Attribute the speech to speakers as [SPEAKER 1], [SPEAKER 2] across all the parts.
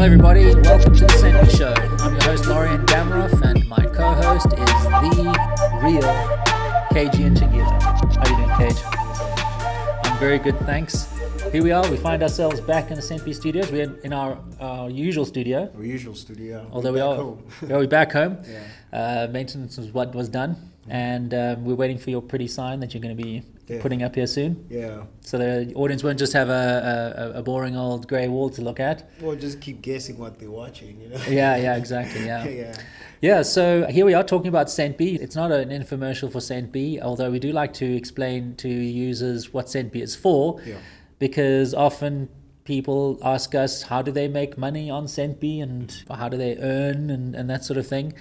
[SPEAKER 1] everybody, welcome to the Centbee Show. I'm your host Lorien Gamaroff, and my co-host is the real Kage Ntshingila. How are you doing, Kage? I'm very good, thanks. Here we are, we find ourselves back in the Centbee studios. We're in our usual studio.
[SPEAKER 2] Our usual studio.
[SPEAKER 1] Although we're back home. Yeah. Maintenance was what was done, and we're waiting for your pretty sign that you're going to be putting up here soon.
[SPEAKER 2] Yeah.
[SPEAKER 1] So the audience won't just have a boring old grey wall to look at.
[SPEAKER 2] Or just keep guessing what they're watching, you know?
[SPEAKER 1] Yeah, exactly, yeah.
[SPEAKER 2] Yeah.
[SPEAKER 1] So here we are talking about Centbee. It's not an infomercial for Centbee, although we do like to explain to users what Centbee is for.
[SPEAKER 2] Yeah.
[SPEAKER 1] Because often people ask us, how do they make money on Centbee and how do they earn and that sort of thing.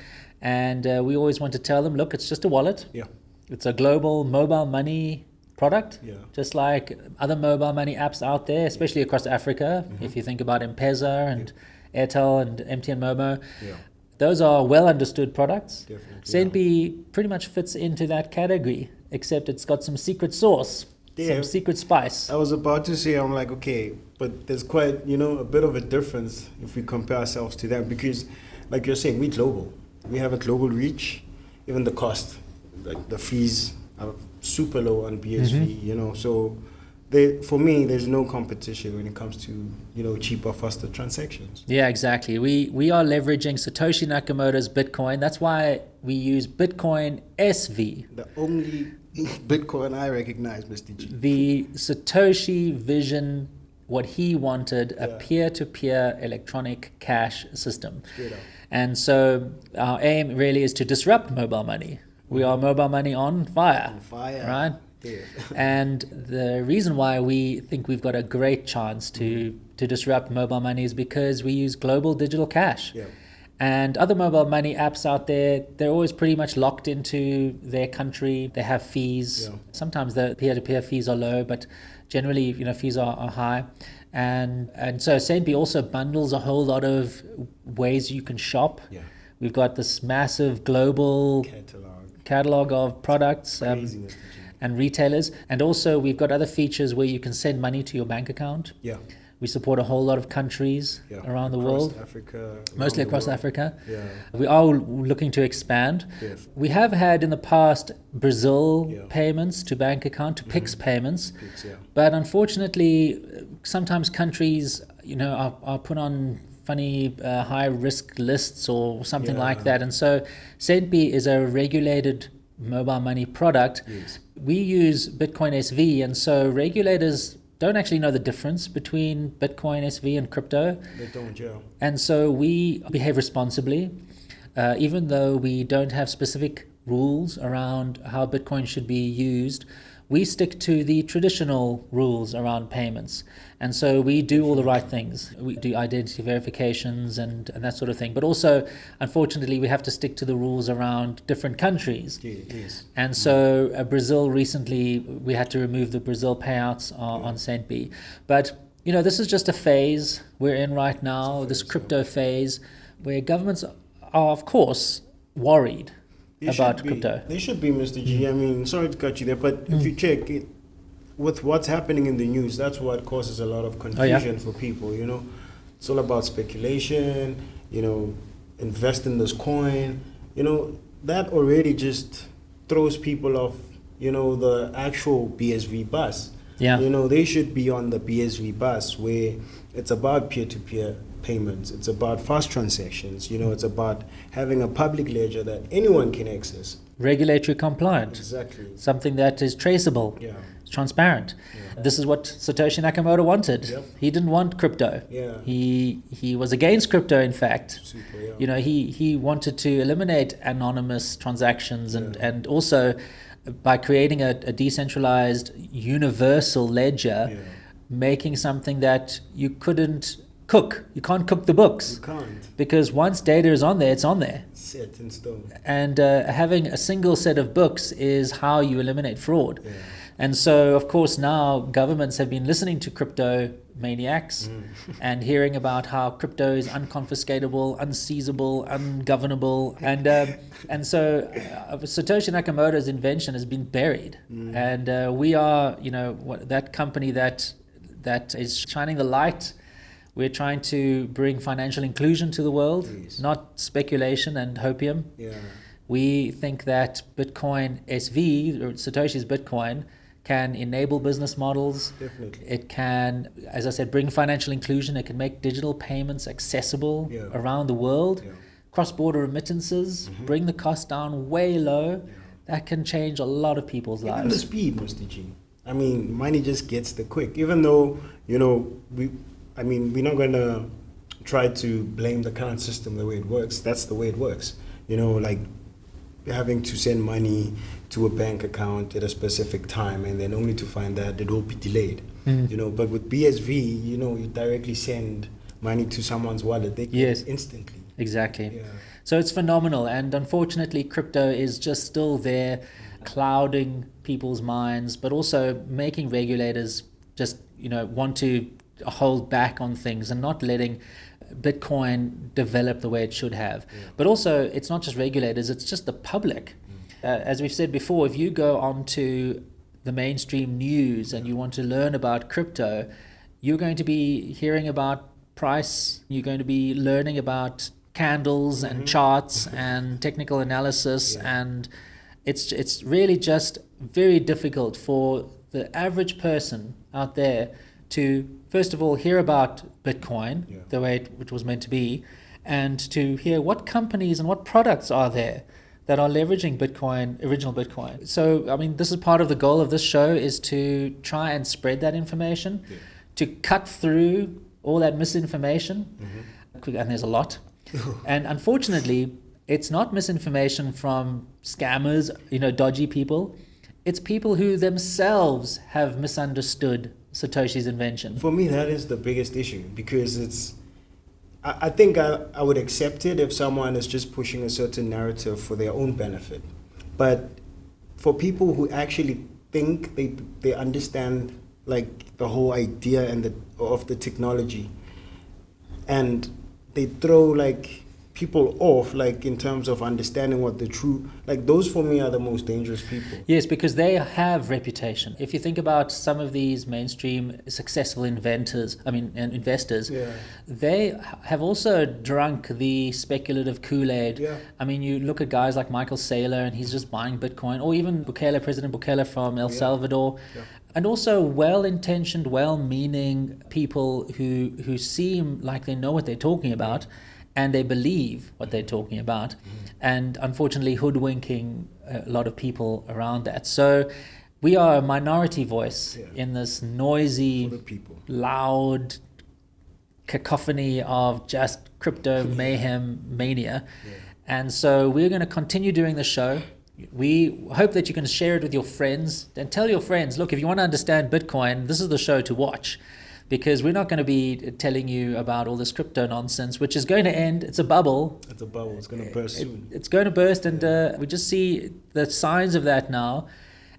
[SPEAKER 1] And we always want to tell them, look, it's just a wallet.
[SPEAKER 2] Yeah.
[SPEAKER 1] It's a global mobile money product, just like other mobile money apps out there, especially across Africa. Mm-hmm. If you think about M-Pesa and Airtel and MTN Momo, those are well understood products. Centbee pretty much fits into that category, except it's got some secret sauce. Some secret spice.
[SPEAKER 2] I was about to say, I'm like, okay, but there's quite, a bit of a difference if we compare ourselves to them, because like you're saying, we're global. We have a global reach. Even the cost, like the fees are super low on BSV, so for me, there's no competition when it comes to, cheaper, faster transactions.
[SPEAKER 1] Yeah, exactly. We are leveraging Satoshi Nakamoto's Bitcoin. That's why we use Bitcoin SV.
[SPEAKER 2] The only Bitcoin I recognize, Mr. G.
[SPEAKER 1] The Satoshi vision, what he wanted, a peer-to-peer electronic cash system. And so our aim really is to disrupt mobile money. We are mobile money on fire. Right? Yeah. And the reason why we think we've got a great chance to disrupt mobile money is because we use global digital cash. Yeah. And other mobile money apps out there, they're always pretty much locked into their country. They have fees. Yeah. Sometimes the peer-to-peer fees are low, but generally, fees are high. And so Centbee also bundles a whole lot of ways you can shop. Yeah. We've got this massive global catalog of products and retailers. And also we've got other features where you can send money to your bank account. Yeah. We support a whole lot of countries around the world. Mostly across Africa. Yeah. We are looking to expand. Yes. We have had in the past Brazil payments to bank account, to PIX payments. But unfortunately, sometimes countries, are put on funny high risk lists or something like that. And so Centbee is a regulated mobile money product. Yes. We use Bitcoin SV, and so regulators don't actually know the difference between Bitcoin SV and crypto.
[SPEAKER 2] They don't, yeah.
[SPEAKER 1] And so we behave responsibly, even though we don't have specific rules around how Bitcoin should be used. We stick to the traditional rules around payments. And so we do all the right things. We do identity verifications and that sort of thing. But also, unfortunately, we have to stick to the rules around different countries.
[SPEAKER 2] Yes.
[SPEAKER 1] And so Brazil recently, we had to remove the Brazil payouts on Centbee. But, this is just a phase we're in right now, this crypto phase, where governments are, of course, worried about crypto.
[SPEAKER 2] They should be, Mr. G. I mean, sorry to cut you there, but if you check it, with what's happening in the news, that's what causes a lot of confusion for people, It's all about speculation, invest in this coin. That already just throws people off, the actual BSV bus. Yeah. They should be on the BSV bus where it's about peer-to-peer payments. It's about fast transactions. It's about having a public ledger that anyone can access.
[SPEAKER 1] Regulatory compliant.
[SPEAKER 2] Exactly.
[SPEAKER 1] Something that is traceable. Yeah. Transparent. Yeah. This is what Satoshi Nakamoto wanted. Yep. He didn't want crypto. Yeah. He was against crypto, in fact. Super, yeah. He wanted to eliminate anonymous transactions and also by creating a decentralized universal ledger, making something that you couldn't cook. You can't cook the books.
[SPEAKER 2] You can't.
[SPEAKER 1] Because once data is on there, it's on there.
[SPEAKER 2] Set in stone.
[SPEAKER 1] And having a single set of books is how you eliminate fraud. Yeah. And so, of course, now governments have been listening to crypto maniacs and hearing about how crypto is unconfiscatable, unseizable, ungovernable. And so Satoshi Nakamoto's invention has been buried. And we are, that company that is shining the light We're trying to bring financial inclusion to the world,
[SPEAKER 2] Yes.
[SPEAKER 1] not speculation and hopium.
[SPEAKER 2] Yeah.
[SPEAKER 1] We think that Bitcoin SV, or Satoshi's Bitcoin, can enable business models.
[SPEAKER 2] Definitely.
[SPEAKER 1] It can, as I said, bring financial inclusion. It can make digital payments accessible
[SPEAKER 2] Yeah.
[SPEAKER 1] around the world.
[SPEAKER 2] Yeah.
[SPEAKER 1] Cross-border remittances, bring the cost down way low.
[SPEAKER 2] Yeah.
[SPEAKER 1] That can change a lot of people's
[SPEAKER 2] Even the
[SPEAKER 1] lives.
[SPEAKER 2] speed, Mr. G. I mean, money just gets the quick. Even though, we're not going to try to blame the current system the way it works. That's the way it works. Like having to send money to a bank account at a specific time and then only to find that it will be delayed. But with BSV, you directly send money to someone's wallet. They get
[SPEAKER 1] Yes.
[SPEAKER 2] it instantly.
[SPEAKER 1] Exactly.
[SPEAKER 2] Yeah.
[SPEAKER 1] So it's phenomenal. And unfortunately, crypto is just still there, clouding people's minds, but also making regulators just, want to hold back on things and not letting Bitcoin develop the way it should have.
[SPEAKER 2] Yeah.
[SPEAKER 1] But also, it's not just regulators, it's just the public. As we've said before, if you go onto the mainstream news and you want to learn about crypto, you're going to be hearing about price, you're going to be learning about candles and charts and technical analysis, and it's really just very difficult for the average person out there to first of all hear about Bitcoin the way it was meant to be, and to hear what companies and what products are there that are leveraging Bitcoin, original Bitcoin. So I mean, this is part of the goal of this show, is to try and spread that information, to cut through all that misinformation, and there's a lot. And unfortunately, it's not misinformation from scammers, dodgy people. It's people who themselves have misunderstood Satoshi's invention.
[SPEAKER 2] For me, that is the biggest issue, because I think I would accept it if someone is just pushing a certain narrative for their own benefit. But for people who actually think they understand like the whole idea of the technology, and they throw like people off, like in terms of understanding what the true, like those for me are the most dangerous people.
[SPEAKER 1] Yes, because they have reputation. If you think about some of these mainstream successful investors, they have also drunk the speculative Kool-Aid.
[SPEAKER 2] Yeah.
[SPEAKER 1] I mean, you look at guys like Michael Saylor and he's just buying Bitcoin, or even President Bukele from El Salvador.
[SPEAKER 2] Yeah.
[SPEAKER 1] And also well-intentioned, well-meaning people who seem like they know what they're talking about, and they believe what they're talking about, and unfortunately hoodwinking a lot of people around that. So we are a minority voice in this noisy, loud cacophony of just crypto mayhem mania. And so we're going to continue doing the show. We hope that you can share it with your friends and tell your friends, look, if you want to understand Bitcoin, this is the show to watch. Because we're not going to be telling you about all this crypto nonsense, which is going to end. It's a bubble.
[SPEAKER 2] It's a bubble. It's going to burst soon.
[SPEAKER 1] It's going to burst, and we just see the signs of that now.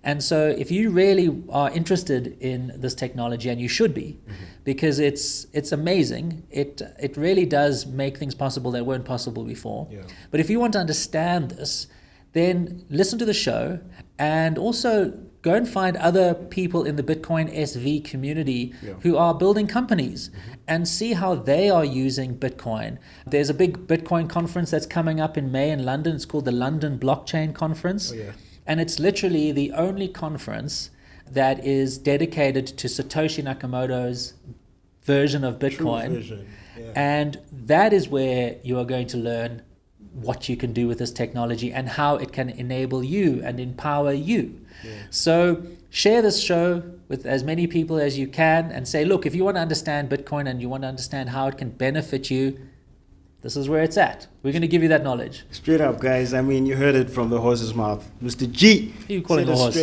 [SPEAKER 1] And so if you really are interested in this technology, and you should be, because it's amazing. It really does make things possible that weren't possible before.
[SPEAKER 2] Yeah.
[SPEAKER 1] But if you want to understand this, then listen to the show, and also go and find other people in the Bitcoin SV community who are building companies, and see how they are using Bitcoin. There's a big Bitcoin conference that's coming up in May in London. It's called the London Blockchain Conference. And it's literally the only conference that is dedicated to Satoshi Nakamoto's version of Bitcoin.
[SPEAKER 2] True vision.
[SPEAKER 1] And that is where you are going to learn what you can do with this technology and how it can enable you and empower you. So share this show with as many people as you can, and say, look, if you want to understand Bitcoin and you want to understand how it can benefit you, this is where it's at. We're going to give you that knowledge.
[SPEAKER 2] Straight up, guys. I mean, you heard it from the horse's mouth. Mr. G.
[SPEAKER 1] Who are you calling a horse?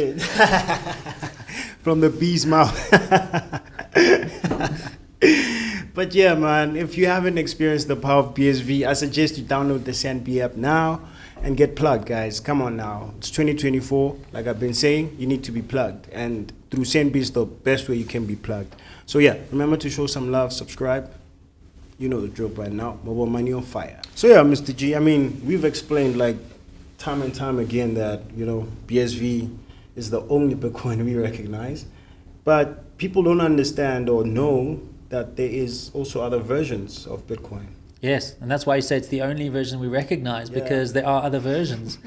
[SPEAKER 2] From the bee's mouth. But yeah, man, if you haven't experienced the power of BSV, I suggest you download the Centbee app now and get plugged, guys. Come on now. It's 2024. Like I've been saying, you need to be plugged. And through Centbee is the best way you can be plugged. So yeah, remember to show some love, subscribe. You know the drill by now. Mobile money on fire. So yeah, Mr. G, I mean, we've explained like time and time again that, BSV is the only Bitcoin we recognize. But people don't understand or know that there is also other versions of Bitcoin.
[SPEAKER 1] Yes, and that's why you say it's the only version we recognize, because there are other versions.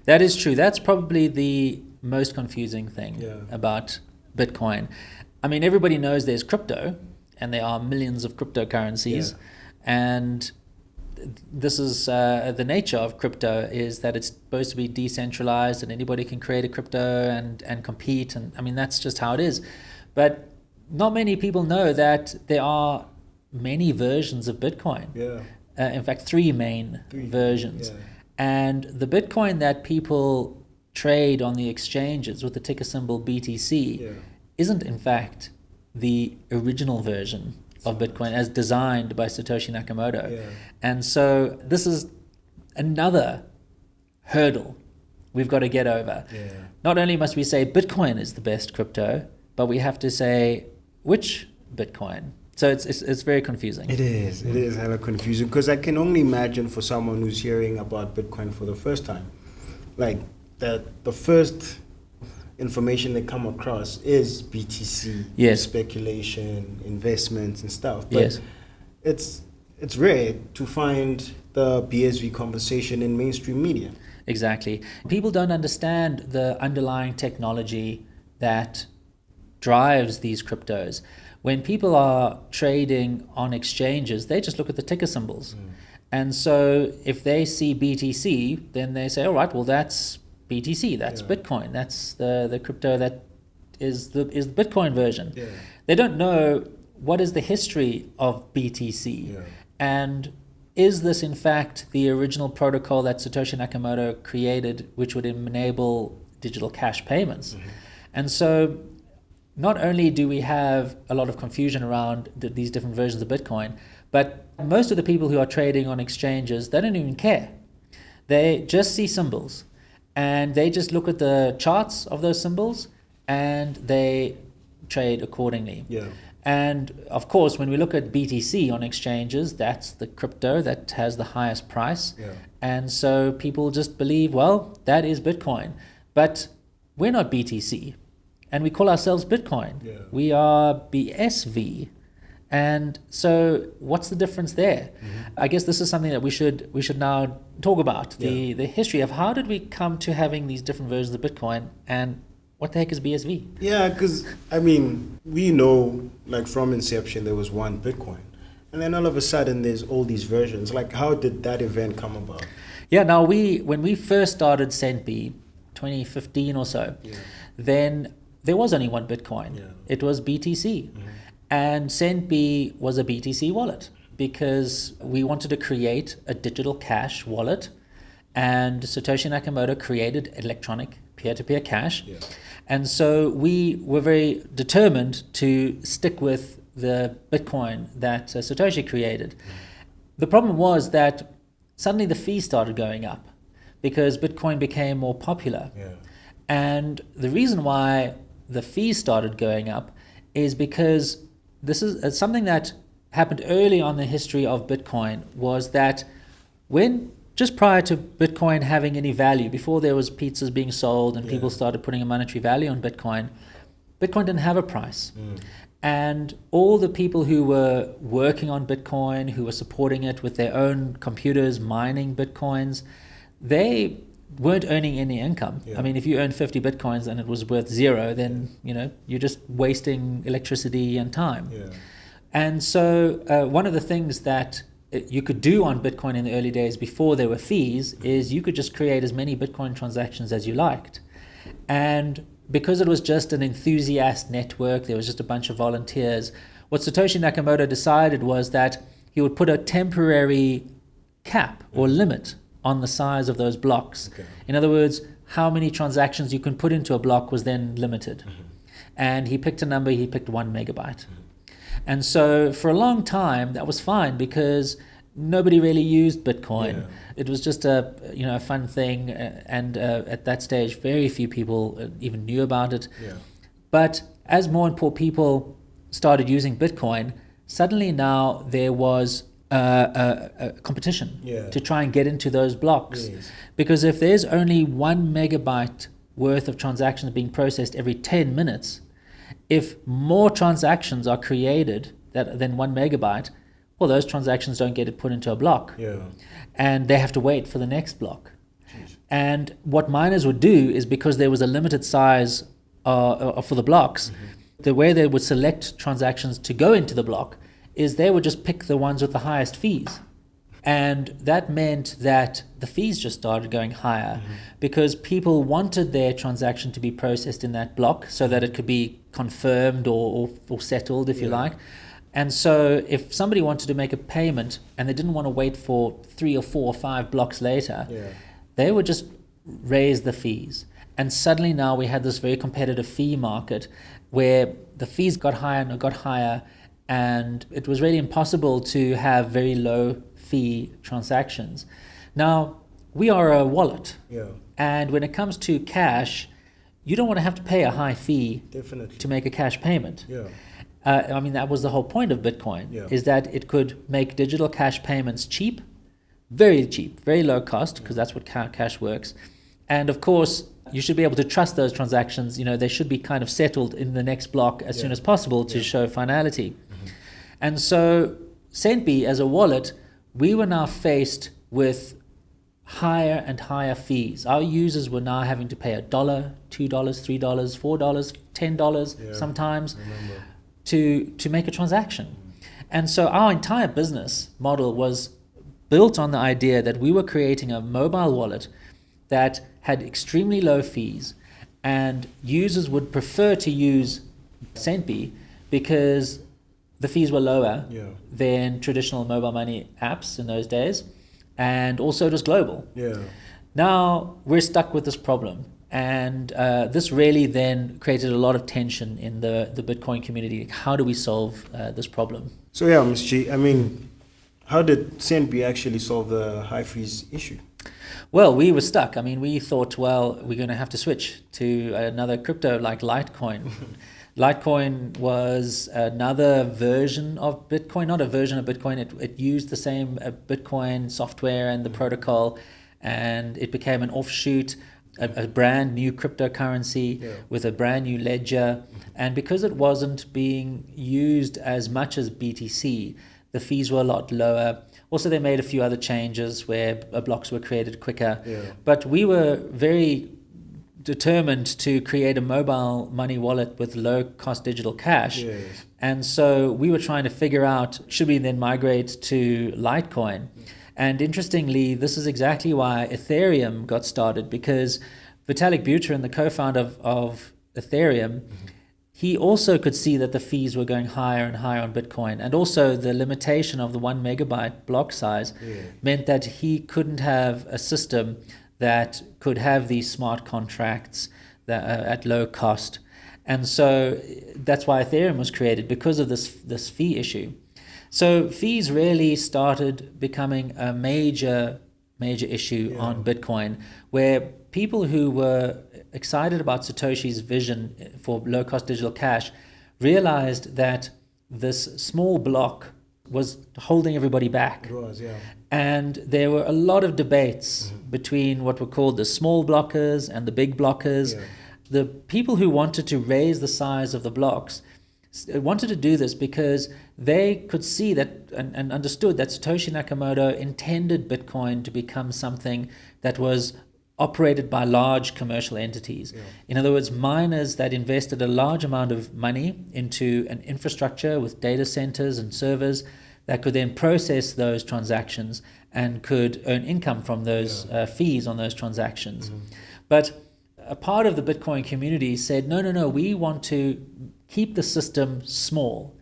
[SPEAKER 1] That is true. That's probably the most confusing thing about Bitcoin. I mean, everybody knows there's crypto, and there are millions of cryptocurrencies, and this is the nature of crypto, is that it's supposed to be decentralized and anybody can create a crypto and compete, and I mean that's just how it is. But not many people know that there are many versions of Bitcoin. In fact, three main versions. And the Bitcoin that people trade on the exchanges with the ticker symbol BTC isn't in fact the original version of Bitcoin as designed by Satoshi Nakamoto. And so this is another hurdle we've got to get over. Not only must we say Bitcoin is the best crypto, but we have to say which Bitcoin. So it's very confusing. It
[SPEAKER 2] is hella confusing, because I can only imagine for someone who's hearing about Bitcoin for the first time, like the first information they come across is BTC, speculation, investments and stuff. But it's rare to find the BSV conversation in mainstream media.
[SPEAKER 1] Exactly. People don't understand the underlying technology that drives these cryptos. When people are trading on exchanges, they just look at the ticker symbols. And so if they see BTC, then they say, all right, well, that's BTC, that's Bitcoin, that's the crypto that is the Bitcoin version. They don't know what is the history of BTC, and is this in fact the original protocol that Satoshi Nakamoto created, which would enable digital cash payments. And so not only do we have a lot of confusion around these different versions of Bitcoin, but most of the people who are trading on exchanges, they don't even care. They just see symbols, and they just look at the charts of those symbols, and they trade accordingly. And of course, when we look at BTC on exchanges, that's the crypto that has the highest price. And so people just believe, well, that is Bitcoin. But we're not BTC, and we call ourselves Bitcoin. We are BSV. And so what's the difference there? I guess this is something that we should now talk about, the history of how did we come to having these different versions of Bitcoin, and what the heck is BSV? Yeah,
[SPEAKER 2] because, I mean, we know, like, from inception, there was one Bitcoin. And then all of a sudden, there's all these versions. Like, how did that event come about?
[SPEAKER 1] Now, when we first started Centbee, 2015 or so, then there was only one Bitcoin. It was BTC. And Centbee was a BTC wallet, because we wanted to create a digital cash wallet, and Satoshi Nakamoto created electronic peer-to-peer cash. And so we were very determined to stick with the Bitcoin that Satoshi created. The problem was that suddenly the fees started going up because Bitcoin became more popular. And the reason why the fees started going up is because this is something that happened early on in the history of Bitcoin, was that when just prior to Bitcoin having any value, before there was pizzas being sold and people started putting a monetary value on Bitcoin, Bitcoin didn't have a price. And all the people who were working on Bitcoin, who were supporting it with their own computers, mining Bitcoins, they weren't earning any income. I mean, if you earned 50 Bitcoins and it was worth zero, then, you're just wasting electricity and time. And so one of the things that you could do on Bitcoin in the early days before there were fees is you could just create as many Bitcoin transactions as you liked. And because it was just an enthusiast network, there was just a bunch of volunteers, what Satoshi Nakamoto decided was that he would put a temporary cap or limit on the size of those blocks. In other words, how many transactions you can put into a block was then limited. And he picked a number, he picked 1 megabyte. And so for a long time, that was fine because nobody really used Bitcoin. It was just a fun thing, and at that stage, very few people even knew about it. But as more and more people started using Bitcoin, suddenly now there was a competition to try and get into those blocks. Because if there's only 1 megabyte worth of transactions being processed every 10 minutes, if more transactions are created than 1 megabyte, well, those transactions don't get it put into a block.
[SPEAKER 2] Yeah.
[SPEAKER 1] And they have to wait for the next block.
[SPEAKER 2] Jeez.
[SPEAKER 1] And what miners would do is, because there was a limited size for the blocks, the way they would select transactions to go into the block is they would just pick the ones with the highest fees. And that meant that the fees just started going higher because people wanted their transaction to be processed in that block so that it could be confirmed or settled, if you like. And so if somebody wanted to make a payment and they didn't want to wait for 3 or 4 or 5 blocks later, they would just raise the fees. And suddenly now we had this very competitive fee market where the fees got higher and got higher, and it was really impossible to have very low fee transactions. Now, we are a wallet. And when it comes to cash, you don't want to have to pay a high fee to make a cash payment. I mean, that was the whole point of Bitcoin, is that it could make digital cash payments cheap, very low cost, because that's what cash works. And of course, you should be able to trust those transactions. They should be kind of settled in the next block as soon as possible to show finality. And so Centbee, as a wallet, we were now faced with higher and higher fees. Our users were now having to pay $1, $2, $3, $4, $10 sometimes to make a transaction. And so our entire business model was built on the idea that we were creating a mobile wallet that had extremely low fees, and users would prefer to use Centbee because the fees were lower than traditional mobile money apps in those days, and also it was global. Now we're stuck with this problem, and this really then created a lot of tension in the Bitcoin community. How do we solve this problem?
[SPEAKER 2] So Ms. G, I mean, how did Centbee actually solve the high fees issue?
[SPEAKER 1] Well, we were stuck. I mean, we thought, well, we're going to have to switch to another crypto like Litecoin. Litecoin was another version of Bitcoin, not a version of Bitcoin. It used the same Bitcoin software and the protocol, and it became an offshoot, a brand new cryptocurrency with a brand new ledger. And because it wasn't being used as much as BTC, the fees were a lot lower. Also, they made a few other changes where blocks were created quicker. But we were very determined to create a mobile money wallet with low-cost digital cash. And so we were trying to figure out, should we then migrate to Litecoin? And interestingly, this is exactly why Ethereum got started, because Vitalik Buterin, the co-founder of Ethereum, he also could see that the fees were going higher and higher on Bitcoin. And also the limitation of the 1 megabyte block size meant that he couldn't have a system that could have these smart contracts that, at low cost. And so that's why Ethereum was created, because of this fee issue. So fees really started becoming a major issue on Bitcoin, where people who were excited about Satoshi's vision for low-cost digital cash realized that this small block was holding everybody back.
[SPEAKER 2] It was,
[SPEAKER 1] And there were a lot of debates between what were called the small blockers and the big blockers. The people who wanted to raise the size of the blocks wanted to do this because they could see that and understood that Satoshi Nakamoto intended Bitcoin to become something that was operated by large commercial entities. In other words, miners that invested a large amount of money into an infrastructure with data centers and servers that could then process those transactions and could earn income from those fees on those transactions. But a part of the Bitcoin community said, no, we want to keep the system small.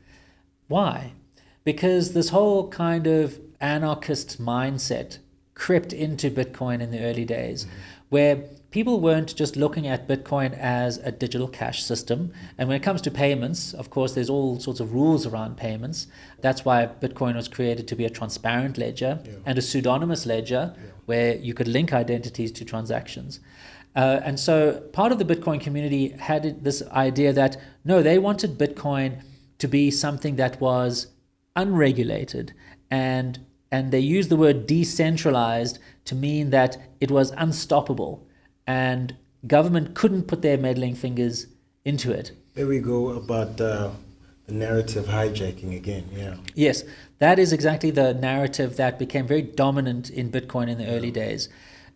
[SPEAKER 1] Why? Because this whole kind of anarchist mindset crept into Bitcoin in the early days, where people weren't just looking at Bitcoin as a digital cash system. And when it comes to payments, of course, there's all sorts of rules around payments. That's why Bitcoin was created to be a transparent ledger and a pseudonymous ledger where you could link identities to transactions. And so part of the Bitcoin community had this idea that, no, they wanted Bitcoin to be something that was unregulated, and they used the word decentralized to mean that it was unstoppable and government couldn't put their meddling fingers into it.
[SPEAKER 2] There we go about narrative hijacking again. Yeah.
[SPEAKER 1] Yes, that is exactly the narrative that became very dominant in Bitcoin in the early days.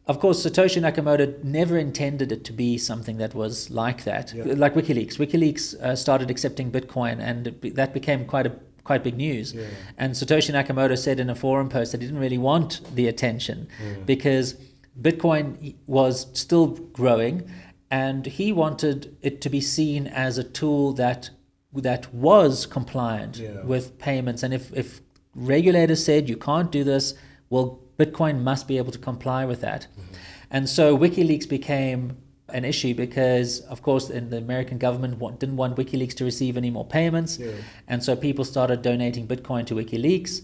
[SPEAKER 1] Of course, Satoshi Nakamoto never intended it to be something that was like that, like WikiLeaks. WikiLeaks started accepting Bitcoin, and that became quite big news. Yeah. And Satoshi Nakamoto said in a forum post that he didn't really want the attention because Bitcoin was still growing, and he wanted it to be seen as a tool that was compliant with payments. And if regulators said you can't do this, well, Bitcoin must be able to comply with that. And so WikiLeaks became an issue because, of course, the American government didn't want WikiLeaks to receive any more payments. And so people started donating Bitcoin to WikiLeaks.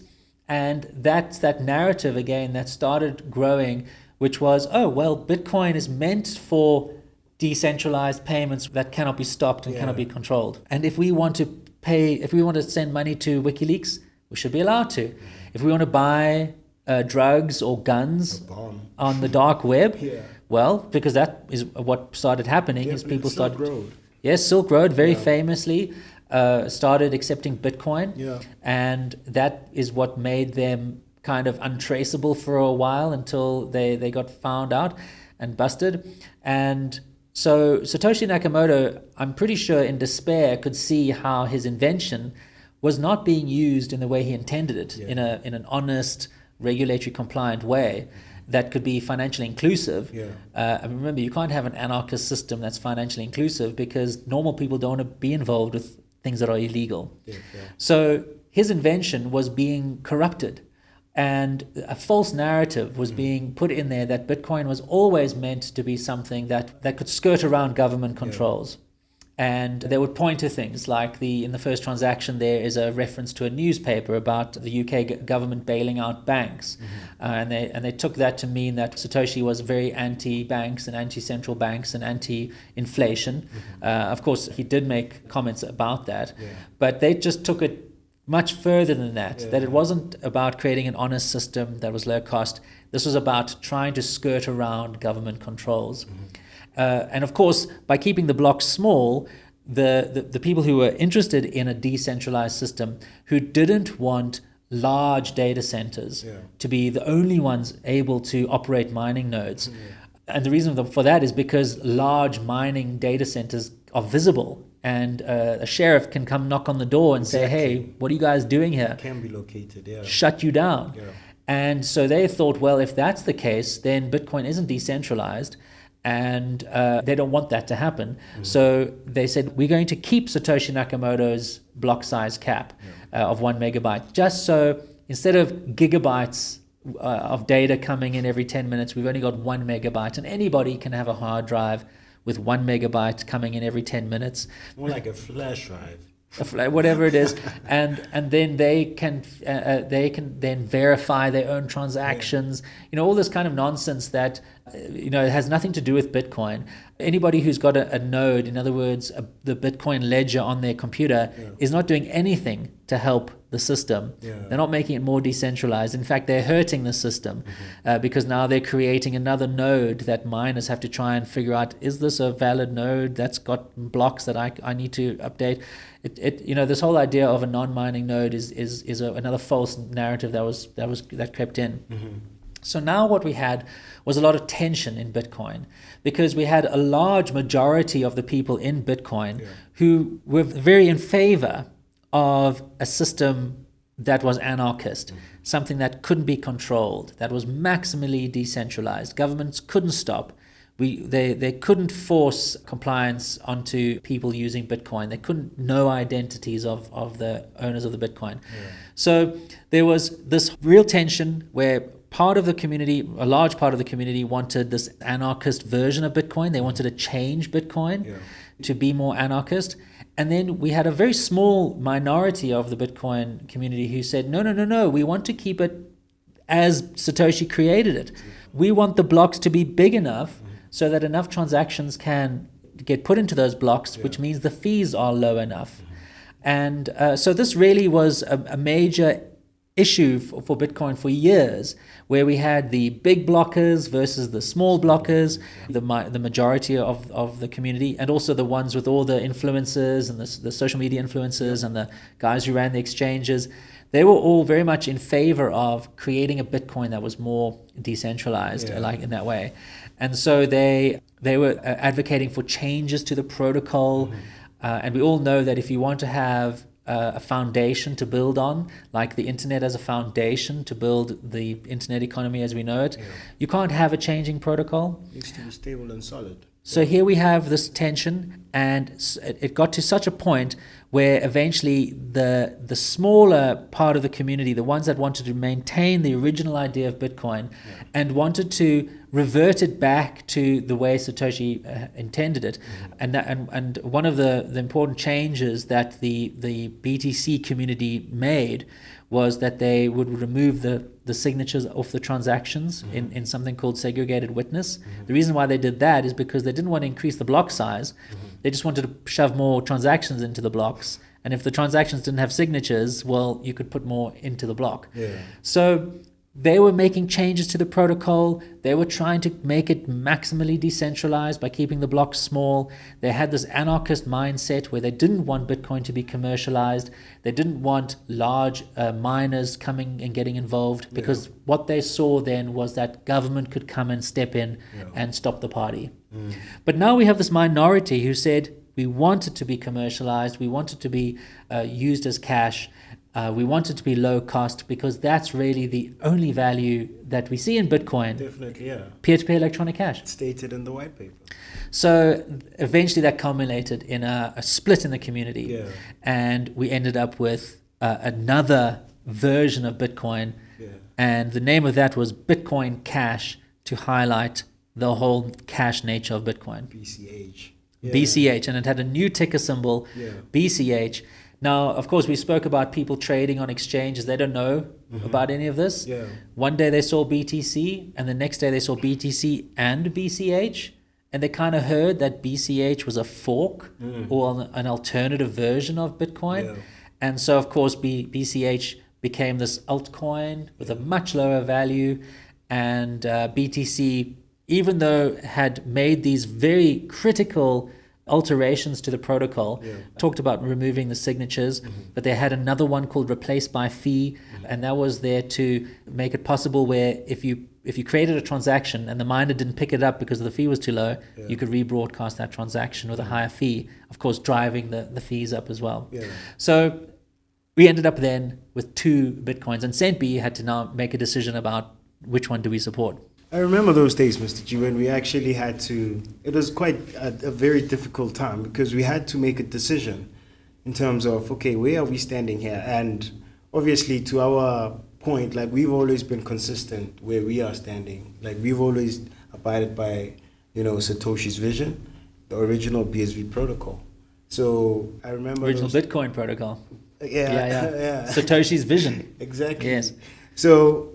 [SPEAKER 1] And that's that narrative again that started growing, which was, oh, well, Bitcoin is meant for decentralized payments that cannot be stopped and cannot be controlled. And if we want to send money to WikiLeaks, we should be allowed to. If we want to buy drugs or guns on the dark web, well, because that is what started happening, is people started...
[SPEAKER 2] Silk Road.
[SPEAKER 1] Yes, Silk Road very famously started accepting Bitcoin, and that is what made them kind of untraceable for a while until they got found out and busted. And so Satoshi Nakamoto, I'm pretty sure in despair, could see how his invention was not being used in the way he intended it, in an honest, regulatory compliant way that could be financially inclusive. Remember, you can't have an anarchist system that's financially inclusive because normal people don't want to be involved with things that are illegal. So his invention was being corrupted, and a false narrative was being put in there that Bitcoin was always meant to be something that could skirt around government controls. And they would point to things like in the first transaction there is a reference to a newspaper about the UK government bailing out banks, and they took that to mean that Satoshi was very anti-banks and anti-central banks and anti-inflation. Of course, he did make comments about that, but they just took it much further than that. That it wasn't about creating an honest system that was low cost. This was about trying to skirt around government controls. And of course, by keeping the blocks small, the people who were interested in a decentralized system, who didn't want large data centers to be the only ones able to operate mining nodes. And the reason for that is because large mining data centers are visible, and a sheriff can come knock on the door and say, hey, what are you guys doing here?
[SPEAKER 2] Can be located,
[SPEAKER 1] Shut you down. And so they thought, well, if that's the case, then Bitcoin isn't decentralized. And they don't want that to happen. So they said, we're going to keep Satoshi Nakamoto's block size cap of 1 megabyte, just so instead of gigabytes of data coming in every 10 minutes, we've only got 1 megabyte, and anybody can have a hard drive with 1 megabyte coming in every 10 minutes.
[SPEAKER 2] More like a flash drive.
[SPEAKER 1] Whatever it is, and then they can then verify their own transactions. All this kind of nonsense that has nothing to do with Bitcoin. Anybody who's got a node, in other words, the Bitcoin ledger on their computer, is not doing anything to help the system. They're not making it more decentralized. In fact, they're hurting the system because now they're creating another node that miners have to try and figure out, is this a valid node that's got blocks that I need to update? This whole idea of a non-mining node is another false narrative that crept in. So now what we had was a lot of tension in Bitcoin, because we had a large majority of the people in Bitcoin who were very in favor of a system that was anarchist, something that couldn't be controlled, that was maximally decentralized. Governments couldn't stop. They couldn't force compliance onto people using Bitcoin. They couldn't know identities of the owners of the Bitcoin. So there was this real tension where part of the community, a large part of the community, wanted this anarchist version of Bitcoin. They wanted to change Bitcoin to be more anarchist. And then we had a very small minority of the Bitcoin community who said, no, we want to keep it as Satoshi created it. We want the blocks to be big enough so that enough transactions can get put into those blocks, which means the fees are low enough. And so this really was a major issue for Bitcoin for years, where we had the big blockers versus the small blockers, the majority of the community, and also the ones with all the influencers and the social media influencers and the guys who ran the exchanges. They were all very much in favor of creating a Bitcoin that was more decentralized, like in that way. And so they were advocating for changes to the protocol. And we all know that if you want to have a foundation to build on, like the internet as a foundation to build the internet economy as we know it, you can't have a changing protocol.
[SPEAKER 2] It needs to be stable and solid.
[SPEAKER 1] So here we have this tension, and it got to such a point where eventually the smaller part of the community, the ones that wanted to maintain the original idea of Bitcoin and wanted to revert it back to the way Satoshi intended it, and one of the important changes that the BTC community made was that they would remove the signatures off the transactions in something called segregated witness. The reason why they did that is because they didn't want to increase the block size. They just wanted to shove more transactions into the blocks. And if the transactions didn't have signatures, well, you could put more into the block. So they were making changes to the protocol. They were trying to make it maximally decentralized by keeping the blocks small. They had this anarchist mindset where they didn't want Bitcoin to be commercialized. They didn't want large miners coming and getting involved, because what they saw then was that government could come and step in and stop the party. But now we have this minority who said, we want it to be commercialized. We want it to be used as cash. We want it to be low cost, because that's really the only value that we see in Bitcoin.
[SPEAKER 2] Definitely, yeah.
[SPEAKER 1] Peer-to-peer electronic cash.
[SPEAKER 2] It's stated in the white paper.
[SPEAKER 1] So eventually that culminated in a split in the community. And we ended up with another version of Bitcoin. And the name of that was Bitcoin Cash, to highlight the whole cash nature of Bitcoin.
[SPEAKER 2] BCH.
[SPEAKER 1] BCH. And it had a new ticker symbol, BCH. Now, of course, we spoke about people trading on exchanges. They don't know about any of this. One day they saw BTC, and the next day they saw BTC and BCH, and they kind of heard that BCH was a fork or an alternative version of Bitcoin. And so, of course, BCH became this altcoin with a much lower value, and BTC, even though had made these very critical alterations to the protocol, talked about removing the signatures, but they had another one called replace by fee, and that was there to make it possible where if you created a transaction and the miner didn't pick it up because the fee was too low, you could rebroadcast that transaction with a higher fee, of course driving the fees up as well. So we ended up then with 2 Bitcoins, and Centbee had to now make a decision about which one do we support.
[SPEAKER 2] I remember those days, Mr. G, when we actually had to, it was quite a very difficult time, because we had to make a decision in terms of, okay, where are we standing here? And obviously, to our point, like, we've always been consistent where we are standing. Like, we've always abided by, Satoshi's vision, the original BSV protocol. So I remember
[SPEAKER 1] original Bitcoin protocol.
[SPEAKER 2] Yeah.
[SPEAKER 1] Satoshi's vision.
[SPEAKER 2] Exactly.
[SPEAKER 1] Yes.
[SPEAKER 2] So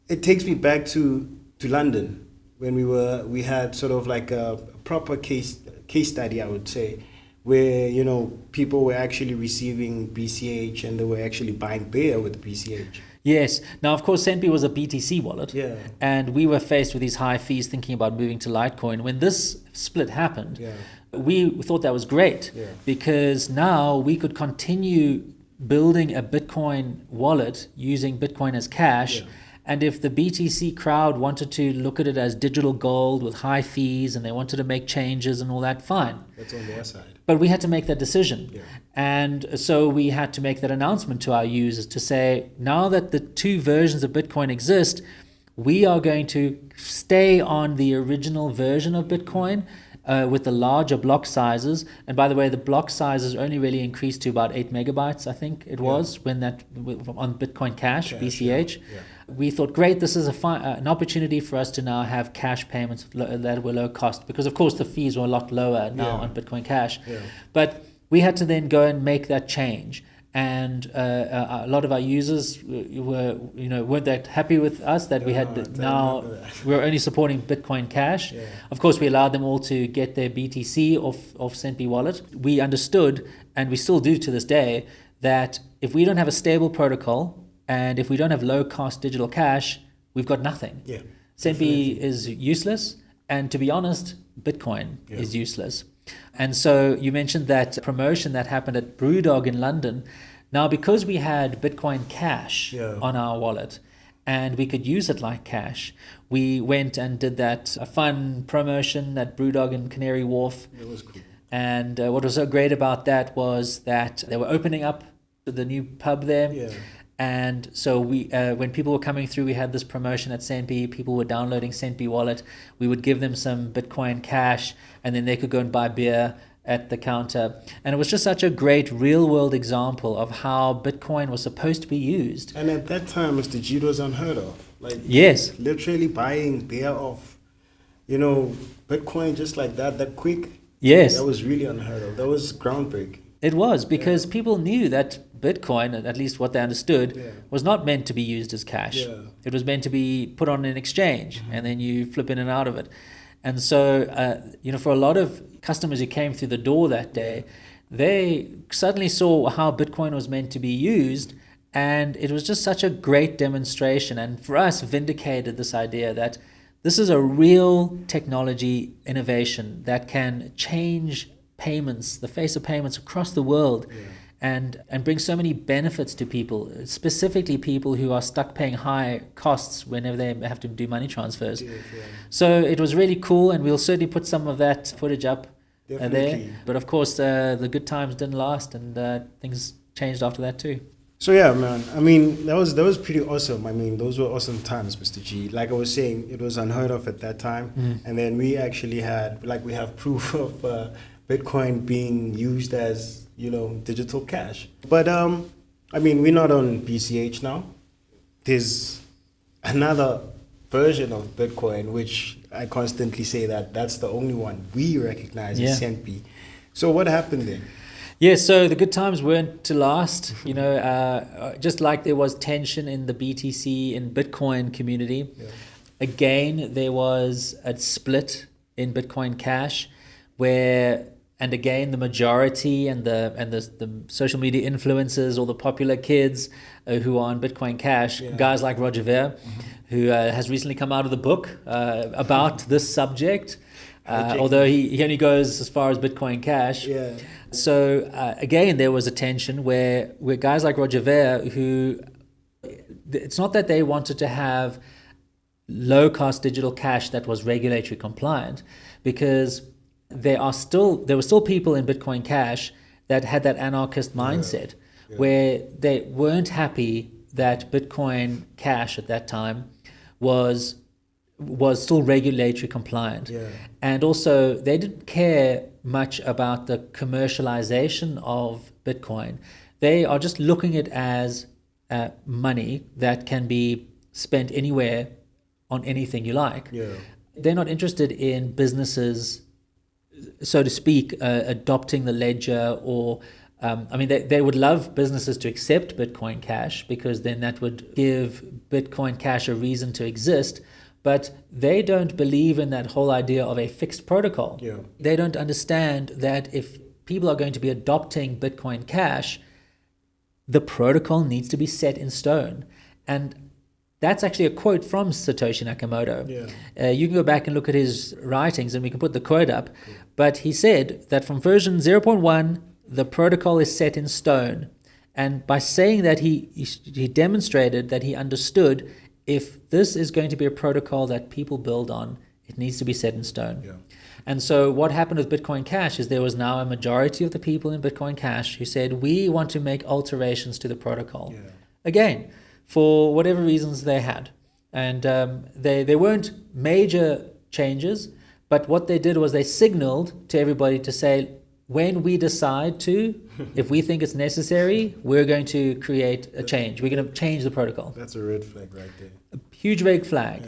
[SPEAKER 2] it takes me back to London, when we had sort of like a proper case study, I would say, where people were actually receiving BCH and they were actually buying beer with BCH.
[SPEAKER 1] Yes. Now, of course, Centbee was a BTC wallet, and we were faced with these high fees, thinking about moving to Litecoin. When this split happened, we thought that was great, because now we could continue building a Bitcoin wallet using Bitcoin as cash. And if the BTC crowd wanted to look at it as digital gold with high fees and they wanted to make changes and all that, fine.
[SPEAKER 2] That's on their side.
[SPEAKER 1] But we had to make that decision. And so we had to make that announcement to our users to say, now that the 2 versions of Bitcoin exist, we are going to stay on the original version of Bitcoin with the larger block sizes. And by the way, the block sizes only really increased to about 8 megabytes, I think it was, when that on Bitcoin Cash, BCH. We thought, great, this is an opportunity for us to now have cash payments that were low cost, because of course the fees were a lot lower now on Bitcoin Cash. But we had to then go and make that change. And a lot of our users weren't that happy with us that we had now we're only supporting Bitcoin Cash. Of course, we allowed them all to get their BTC off Centbee wallet. We understood, and we still do to this day, that if we don't have a stable protocol, And if we don't have low-cost digital cash, we've got nothing.
[SPEAKER 2] Yeah.
[SPEAKER 1] Centbee is useless. And to be honest, Bitcoin is useless. And so you mentioned that promotion that happened at BrewDog in London. Now, because we had Bitcoin Cash on our wallet and we could use it like cash, we went and did that fun promotion at BrewDog in Canary Wharf.
[SPEAKER 2] It was cool.
[SPEAKER 1] And what was so great about that was that they were opening up the new pub there.
[SPEAKER 2] Yeah.
[SPEAKER 1] And so we, when people were coming through, we had this promotion at Centbee. People were downloading Centbee Wallet. We would give them some Bitcoin Cash, and then they could go and buy beer at the counter. And it was just such a great real-world example of how Bitcoin was supposed to be used.
[SPEAKER 2] And at that time, Mr. G was unheard of. Like,
[SPEAKER 1] yes,
[SPEAKER 2] literally buying beer off, Bitcoin just like that quick.
[SPEAKER 1] Yes,
[SPEAKER 2] that was really unheard of. That was groundbreaking.
[SPEAKER 1] It was, because people knew that Bitcoin, at least what they understood, was not meant to be used as cash.
[SPEAKER 2] Yeah.
[SPEAKER 1] It was meant to be put on an exchange, and then you flip in and out of it. And so, for a lot of customers who came through the door that day, they suddenly saw how Bitcoin was meant to be used, and it was just such a great demonstration. And for us, vindicated this idea that this is a real technology innovation that can change payments, the face of payments across the world, and bring so many benefits to people, specifically people who are stuck paying high costs whenever they have to do money transfers. So it was really cool, and we'll certainly put some of that footage up there. But of course, the good times didn't last, and things changed after that too.
[SPEAKER 2] So yeah, man. I mean, that was pretty awesome. I mean, those were awesome times, Mr. G. Like I was saying, it was unheard of at that time, and then we actually we have proof of Bitcoin being used as digital cash. But I mean, we're not on BCH now. There's another version of Bitcoin, which I constantly say that's the only one we recognize as Centbee. So what happened there?
[SPEAKER 1] Yeah, so the good times weren't to last. Just like there was tension in the BTC and Bitcoin community. Again, there was a split in Bitcoin Cash, and again, the majority and the social media influencers or the popular kids who are on Bitcoin Cash, guys like Roger Ver, who has recently come out of the book about this subject, although he only goes as far as Bitcoin Cash. So again, there was a tension where guys like Roger Ver, who, it's not that they wanted to have low-cost digital cash that was regulatory compliant, because there were still people in Bitcoin Cash that had that anarchist mindset, where they weren't happy that Bitcoin Cash at that time was still regulatory compliant. And also they didn't care much about the commercialization of Bitcoin. They are just looking at it as money that can be spent anywhere on anything you like. They're not interested in businesses, so to speak, adopting the ledger, or they would love businesses to accept Bitcoin Cash, because then that would give Bitcoin Cash a reason to exist. But they don't believe in that whole idea of a fixed protocol. They don't understand that if people are going to be adopting Bitcoin Cash, the protocol needs to be set in stone. And that's actually a quote from Satoshi Nakamoto. You can go back and look at his writings, and we can put the quote up. But he said that from version 0.1, the protocol is set in stone. And by saying that, he demonstrated that he understood, if this is going to be a protocol that people build on, it needs to be set in stone. And so what happened with Bitcoin Cash is there was now a majority of the people in Bitcoin Cash who said, we want to make alterations to the protocol. Again, for whatever reasons they had. And they weren't major changes, but what they did was they signaled to everybody to say, when we decide to, if we think it's necessary, we're going to create a change. We're going to change the protocol.
[SPEAKER 2] That's a red flag right there.
[SPEAKER 1] A huge red flag.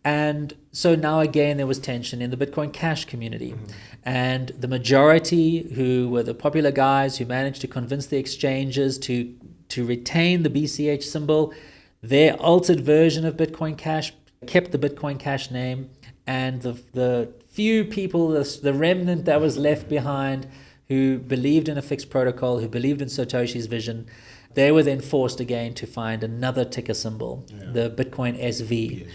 [SPEAKER 1] And so now again, there was tension in the Bitcoin Cash community. And the majority, who were the popular guys who managed to convince the exchanges to retain the BCH symbol, their altered version of Bitcoin Cash kept the Bitcoin Cash name, and the few people, the remnant that was left behind, who believed in a fixed protocol, who believed in Satoshi's vision, They were then forced again to find another ticker symbol, the Bitcoin SV.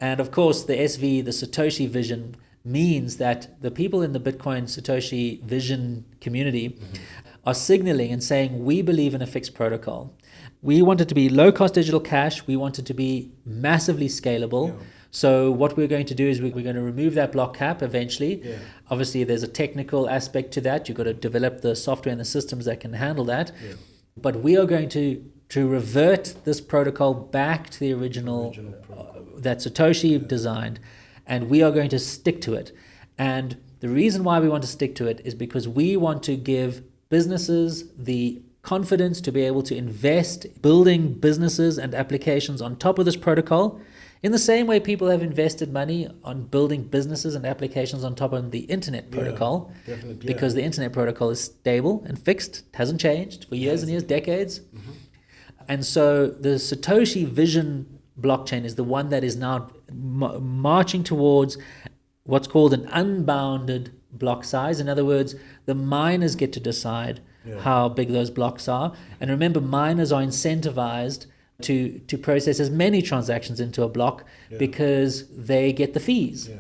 [SPEAKER 1] And of course, the SV, the Satoshi vision, means that the people in the Bitcoin Satoshi vision community are signaling and saying, we believe in a fixed protocol. We want it to be low-cost digital cash. We want it to be massively scalable. So what we're going to do is we're going to remove that block cap eventually. Obviously, there's a technical aspect to that. You've got to develop the software and the systems that can handle that. But we are going to revert this protocol back to the original that Satoshi designed, and we are going to stick to it. And the reason why we want to stick to it is because we want to give businesses the confidence to be able to invest building businesses and applications on top of this protocol in the same way people have invested money on building businesses and applications on top of the internet protocol, because the internet protocol is stable and fixed, hasn't changed for years and years, decades. And so the Satoshi Vision blockchain is the one that is now marching towards what's called an unbounded block size. In other words, the miners get to decide how big those blocks are. And remember, miners are incentivized to process as many transactions into a block because they get the fees.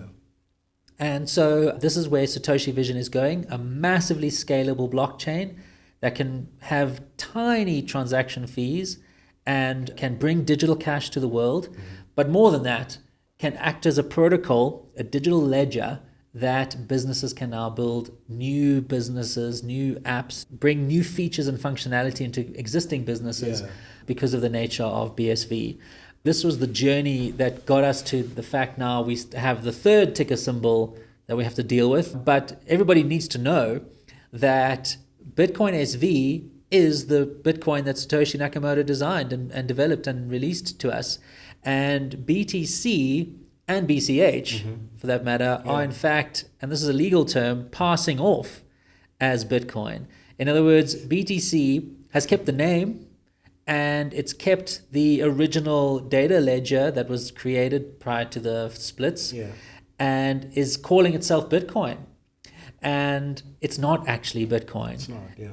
[SPEAKER 1] And so this is where Satoshi Vision is going, a massively scalable blockchain that can have tiny transaction fees and can bring digital cash to the world. But more than that, can act as a protocol, a digital ledger that businesses can now build new businesses, new apps, bring new features and functionality into existing businesses because of the nature of BSV. This was the journey that got us to the fact now we have the third ticker symbol that we have to deal with. But everybody needs to know that Bitcoin SV is the Bitcoin that Satoshi Nakamoto designed and developed and released to us. And BTC and BCH, for that matter, are in fact, and this is a legal term, passing off as Bitcoin. In other words, BTC has kept the name and it's kept the original data ledger that was created prior to the splits and is calling itself Bitcoin. And it's not actually Bitcoin.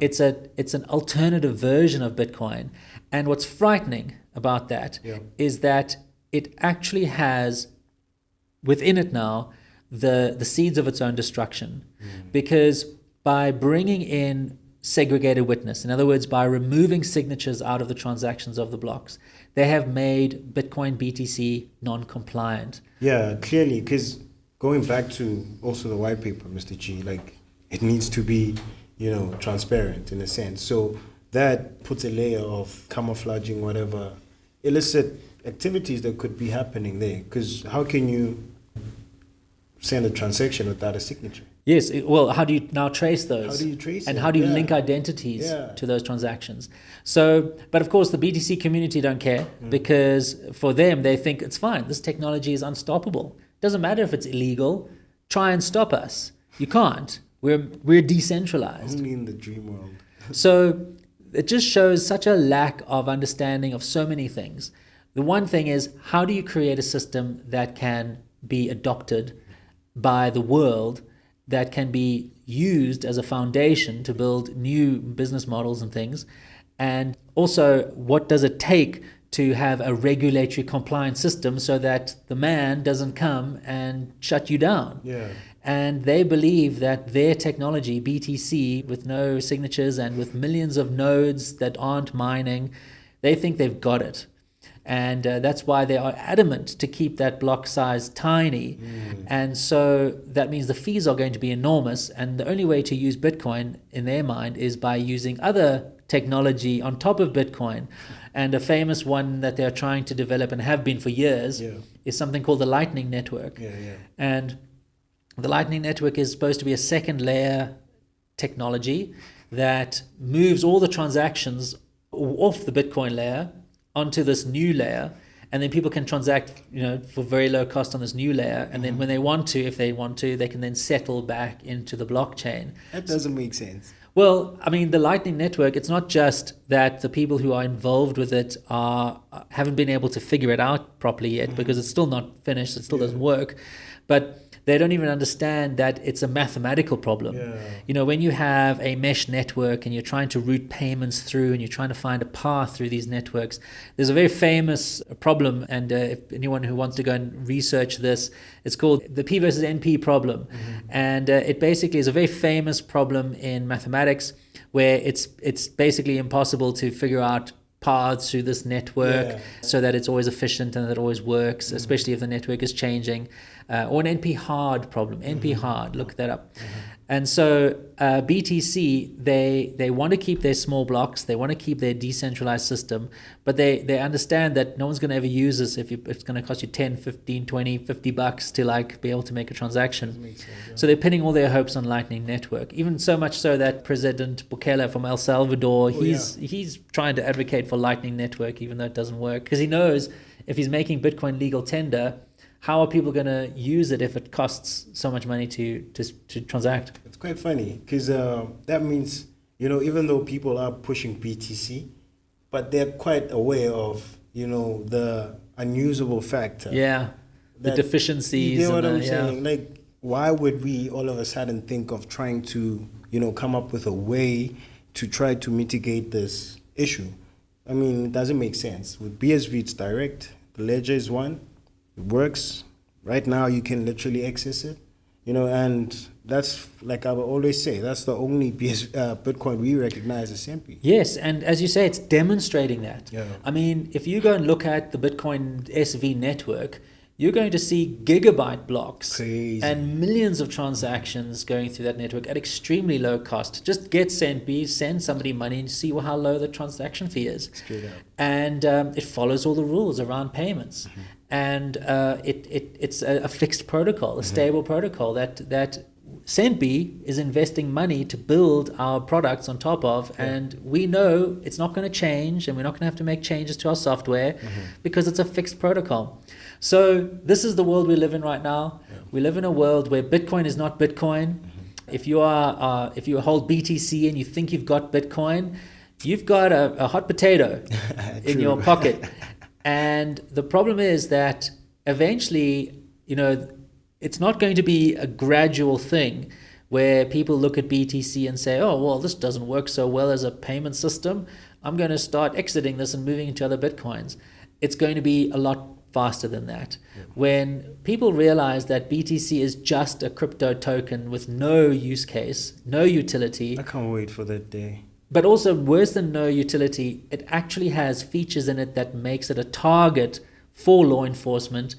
[SPEAKER 1] It's not, it's an alternative version of Bitcoin. And what's frightening about that is that it actually has within it now the seeds of its own destruction. Because by bringing in segregated witness, in other words, by removing signatures out of the transactions of the blocks, they have made Bitcoin BTC non-compliant.
[SPEAKER 2] Yeah, clearly, because going back to also the white paper, Mr. G, like it needs to be, transparent in a sense. So that puts a layer of camouflaging whatever illicit activities that could be happening there. Because how can you send a transaction without a signature?
[SPEAKER 1] Yes, well, how do you now trace those?
[SPEAKER 2] How do you trace
[SPEAKER 1] and
[SPEAKER 2] it?
[SPEAKER 1] how do you link identities to those transactions? So, but of course, the BTC community don't care because for them, they think it's fine. This technology is unstoppable. Doesn't matter if it's illegal. Try and stop us. You can't. We're decentralized.
[SPEAKER 2] Only in the dream world.
[SPEAKER 1] So it just shows such a lack of understanding of so many things. The one thing is, how do you create a system that can be adopted by the world, that can be used as a foundation to build new business models and things? And also, what does it take to have a regulatory compliant system so that the man doesn't come and shut you down? And they believe that their technology, BTC, with no signatures and with millions of nodes that aren't mining, they think they've got it. And that's why they are adamant to keep that block size tiny. And so that means the fees are going to be enormous. And the only way to use Bitcoin in their mind is by using other technology on top of Bitcoin. And a famous one that they're trying to develop and have been for years is something called the Lightning Network. And the Lightning Network is supposed to be a second layer technology that moves all the transactions off the Bitcoin layer onto this new layer, and then people can transact, for very low cost on this new layer, and then when they want to, if they want to, they can then settle back into the blockchain.
[SPEAKER 2] That doesn't make sense.
[SPEAKER 1] Well, I mean, the Lightning Network, it's not just that the people who are involved with it haven't been able to figure it out properly yet because it's still not finished, it still doesn't work, but they don't even understand that it's a mathematical problem. When you have a mesh network and you're trying to route payments through and you're trying to find a path through these networks, there's a very famous problem, and if anyone who wants to go and research this, it's called the P versus NP problem. And it basically is a very famous problem in mathematics where it's basically impossible to figure out paths through this network so that it's always efficient and that it always works, especially if the network is changing. Or an NP hard problem, NP hard, look that up. And so BTC, they want to keep their small blocks, they want to keep their decentralized system, but they understand that no one's going to ever use this if it's going to cost you 10, 15, 20, 50 bucks to like be able to make a transaction. So they're pinning all their hopes on Lightning Network, even so much so that President Bukele from El Salvador, he's trying to advocate for Lightning Network, even though it doesn't work, because he knows if he's making Bitcoin legal tender, how are people going to use it if it costs so much money to transact?
[SPEAKER 2] It's quite funny because that means, even though people are pushing BTC, but they're quite aware of, the unusable factor.
[SPEAKER 1] The deficiencies.
[SPEAKER 2] You get what I'm saying? Like, why would we all of a sudden think of trying to, come up with a way to try to mitigate this issue? I mean, it doesn't make sense. With BSV, it's direct. The ledger is one. It works. Right now, you can literally access it, and that's, like I will always say, that's the only Bitcoin we recognize as Centbee.
[SPEAKER 1] Yes, and as you say, it's demonstrating that. I mean, if you go and look at the Bitcoin SV network, you're going to see gigabyte blocks and millions of transactions going through that network at extremely low cost. Just get Centbee, send somebody money and see how low the transaction fee is. And it follows all the rules around payments. And it's a fixed protocol, a stable protocol that Centbee is investing money to build our products on top of, and we know it's not going to change, and we're not going to have to make changes to our software because it's a fixed protocol. So this is the world we live in right now. We live in a world where Bitcoin is not Bitcoin. If you hold BTC and you think you've got Bitcoin, you've got a hot potato in your pocket. And the problem is that eventually, it's not going to be a gradual thing where people look at BTC and say, oh, well, this doesn't work so well as a payment system. I'm going to start exiting this and moving into other Bitcoins. It's going to be a lot faster than that. When people realize that BTC is just a crypto token with no use case, no utility.
[SPEAKER 2] I can't wait for that day.
[SPEAKER 1] But also, worse than no utility, it actually has features in it that makes it a target for law enforcement.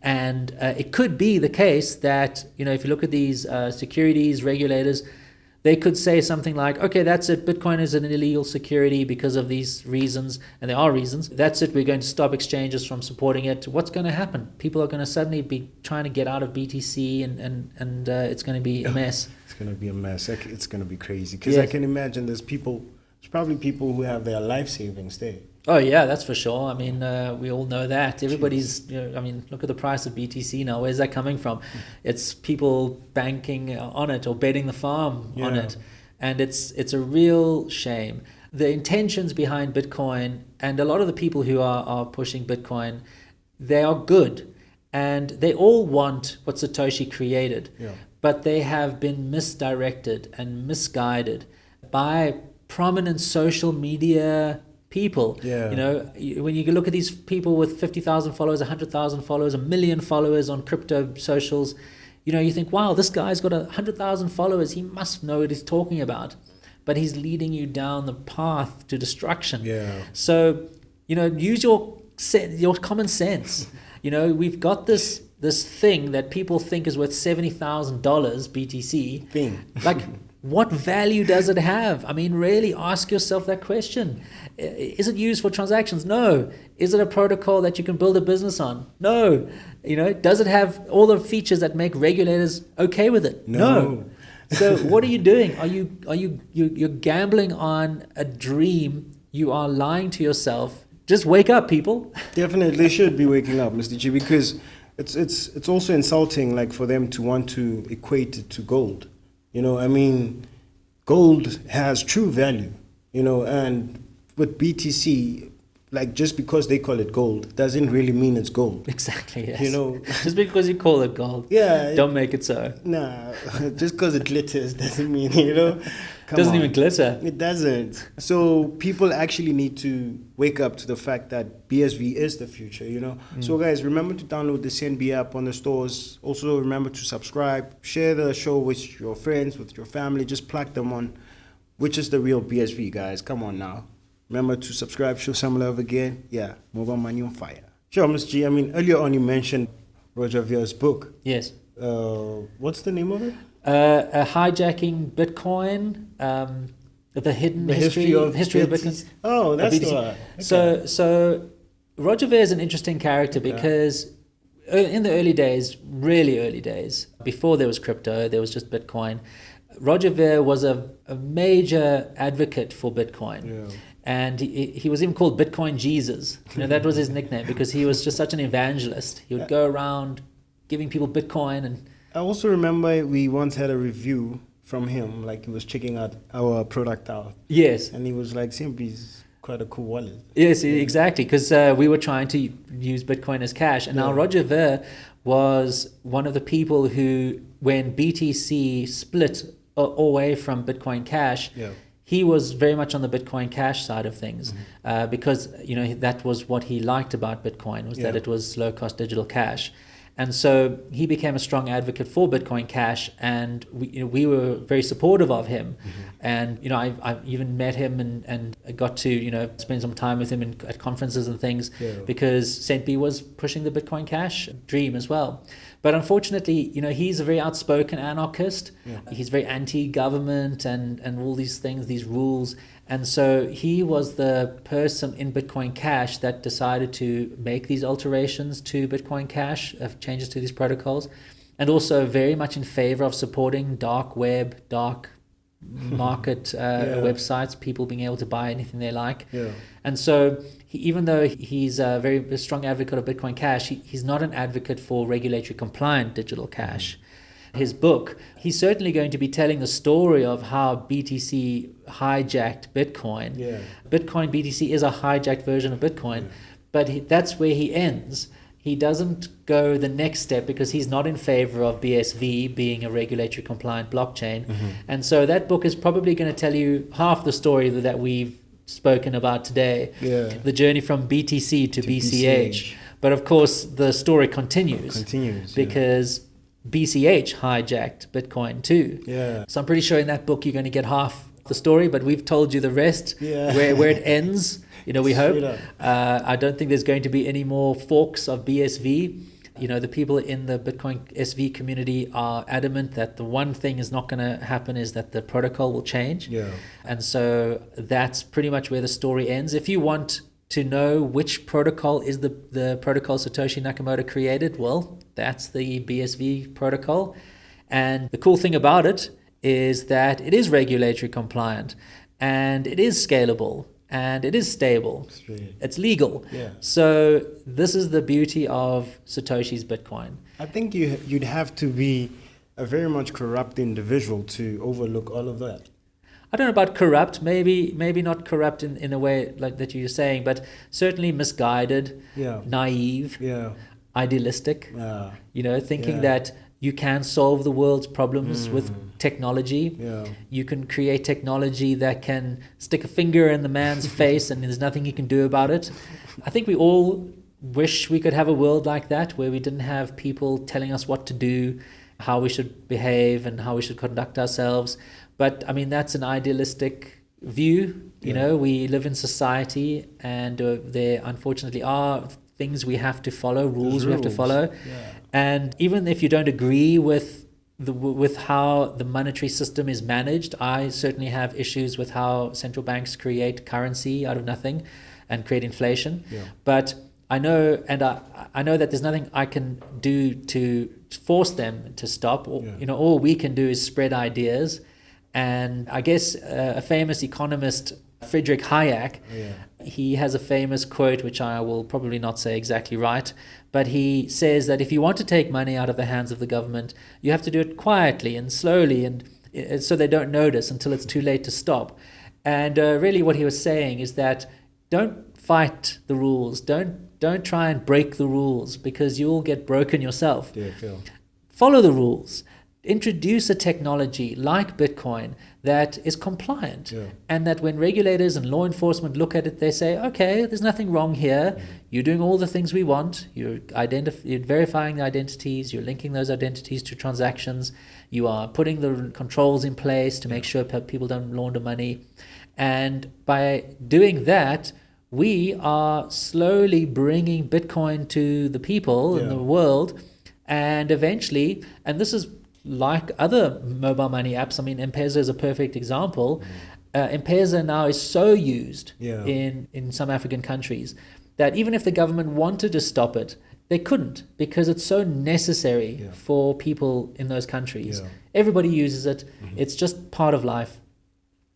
[SPEAKER 1] And it could be the case that, if you look at these securities regulators, they could say something like, okay, that's it. Bitcoin is an illegal security because of these reasons. And there are reasons. That's it. We're going to stop exchanges from supporting it. What's going to happen? People are going to suddenly be trying to get out of BTC and it's going to be a mess.
[SPEAKER 2] It's going to be a mess. It's going to be crazy. Because I can imagine there's probably people who have their life savings there.
[SPEAKER 1] Oh, yeah, that's for sure. I mean, we all know that. Everybody's, look at the price of BTC now. Where's that coming from? It's people banking on it or betting the farm on it. And it's a real shame. The intentions behind Bitcoin and a lot of the people who are pushing Bitcoin, they are good. And they all want what Satoshi created. But they have been misdirected and misguided by prominent social media people. When you look at these people with 50,000 followers, 100,000 followers, 1 million followers on crypto socials, you think, wow, this guy's got 100,000 followers. He must know what he's talking about. But he's leading you down the path to destruction. So, use your common sense. We've got this thing that people think is worth $70,000 BTC. Like, what value does it have? I mean, really ask yourself that question. Is it used for transactions? No. Is it a protocol that you can build a business on? No. Does it have all the features that make regulators okay with it? No. So what are you doing? You're gambling on a dream. You are lying to yourself. Just wake up, people.
[SPEAKER 2] Definitely should be waking up, Mr. G, because it's also insulting, like, for them to want to equate it to gold. Gold has true value, and with BTC, like just because they call it gold doesn't really mean it's gold.
[SPEAKER 1] Exactly, yes.
[SPEAKER 2] You know,
[SPEAKER 1] just because you call it gold, don't make it so.
[SPEAKER 2] Nah, just because it glitters doesn't mean, you know.
[SPEAKER 1] Doesn't even glitter.
[SPEAKER 2] It doesn't. So people actually need to wake up to the fact that BSV is the future, you know. So guys, remember to download the Centbee app on the stores. Also remember to subscribe, share the show with your friends, with your family. Just plug them on, which is the real BSV, guys. Come on now. Remember to subscribe, show some love again. Yeah, mobile money on fire. Sure, Ms. G. I mean, earlier on you mentioned Roger Ver's book.
[SPEAKER 1] Yes.
[SPEAKER 2] What's the name of it?
[SPEAKER 1] Hijacking Bitcoin, the hidden history of Bitcoin.
[SPEAKER 2] Oh, that's the one. Okay.
[SPEAKER 1] So Roger Ver is an interesting character because in the early days, really early days, before there was crypto, there was just Bitcoin. Roger Ver was a major advocate for Bitcoin.
[SPEAKER 2] Yeah.
[SPEAKER 1] And he was even called Bitcoin Jesus. You know, that was his nickname because he was just such an evangelist. He would go around giving people Bitcoin. And
[SPEAKER 2] I also remember we once had a review from him, like he was checking out our product out.
[SPEAKER 1] Yes.
[SPEAKER 2] And he was like, Centbee's quite a cool wallet.
[SPEAKER 1] Yes, exactly, because we were trying to use Bitcoin as cash. And now Roger Ver was one of the people who, when BTC split away from Bitcoin Cash, he was very much on the Bitcoin Cash side of things because, you know, that was what he liked about Bitcoin, was that it was low-cost digital cash. And so he became a strong advocate for Bitcoin Cash, and we were very supportive of him. And, you know, I even met him and got to, you know, spend some time with him at conferences and things because Centbee was pushing the Bitcoin Cash dream as well. But unfortunately, you know, he's a very outspoken anarchist. He's very anti-government and all these things, these rules. And so he was the person in Bitcoin Cash that decided to make these alterations to Bitcoin Cash, changes to these protocols, and also very much in favor of supporting dark web, dark market websites, people being able to buy anything they like. And so even though he's a very strong advocate of Bitcoin Cash, he's not an advocate for regulatory compliant digital cash. His book, he's certainly going to be telling the story of how BTC hijacked Bitcoin. Bitcoin BTC is a hijacked version of Bitcoin, but that's where he ends. He doesn't go the next step because he's not in favor of BSV being a regulatory compliant blockchain. And so that book is probably going to tell you half the story that we've spoken about today, the journey from BTC to BCH. But of course, the story continues because BCH hijacked Bitcoin too. So I'm pretty sure in that book you're going to get half the story, but we've told you the rest, where it ends. You know, we hope. I don't think there's going to be any more forks of BSV. You know, the people in the Bitcoin SV community are adamant that the one thing is not going to happen is that the protocol will change. And so that's pretty much where the story ends. If you want to know which protocol is the protocol Satoshi Nakamoto created, well, that's the BSV protocol. And the cool thing about it is that it is regulatory compliant and it is scalable and it is stable. It's legal. So this is the beauty of Satoshi's Bitcoin.
[SPEAKER 2] I think you'd have to be a very much corrupt individual to overlook all of that.
[SPEAKER 1] I don't know about corrupt, maybe not corrupt in a way like that you're saying, but certainly misguided, naive, idealistic, you know, thinking that you can solve the world's problems with technology. You can create technology that can stick a finger in the man's face and there's nothing he can do about it. I think we all wish we could have a world like that where we didn't have people telling us what to do, how we should behave and how we should conduct ourselves. But I mean, that's an idealistic view. You know, we live in society and there unfortunately are things we have to follow, rules we have to follow. And even if you don't agree with how the monetary system is managed, I certainly have issues with how central banks create currency out of nothing and create inflation. But I know, and I know that there's nothing I can do to force them to stop. Or, you know, all we can do is spread ideas. And I guess a famous economist, Friedrich Hayek, he has a famous quote, which I will probably not say exactly right, but he says that if you want to take money out of the hands of the government, you have to do it quietly and slowly and so they don't notice until it's too late to stop. And really what he was saying is that don't fight the rules. Don't try and break the rules, because you'll get broken yourself.
[SPEAKER 2] Yeah, Phil.
[SPEAKER 1] Follow the rules. Introduce a technology like Bitcoin that is compliant, and that when regulators and law enforcement look at it, they say, okay, there's nothing wrong here. You're doing all the things we want. You're verifying the identities. You're linking those identities to transactions. You are putting the controls in place to make sure people don't launder money. And by doing that, we are slowly bringing Bitcoin to the people in the world. And eventually, and this is like other mobile money apps, I mean, M-Pesa is a perfect example. M-Pesa now is so used in some African countries that even if the government wanted to stop it, they couldn't, because it's so necessary for people in those countries. Everybody uses it. It's just part of life.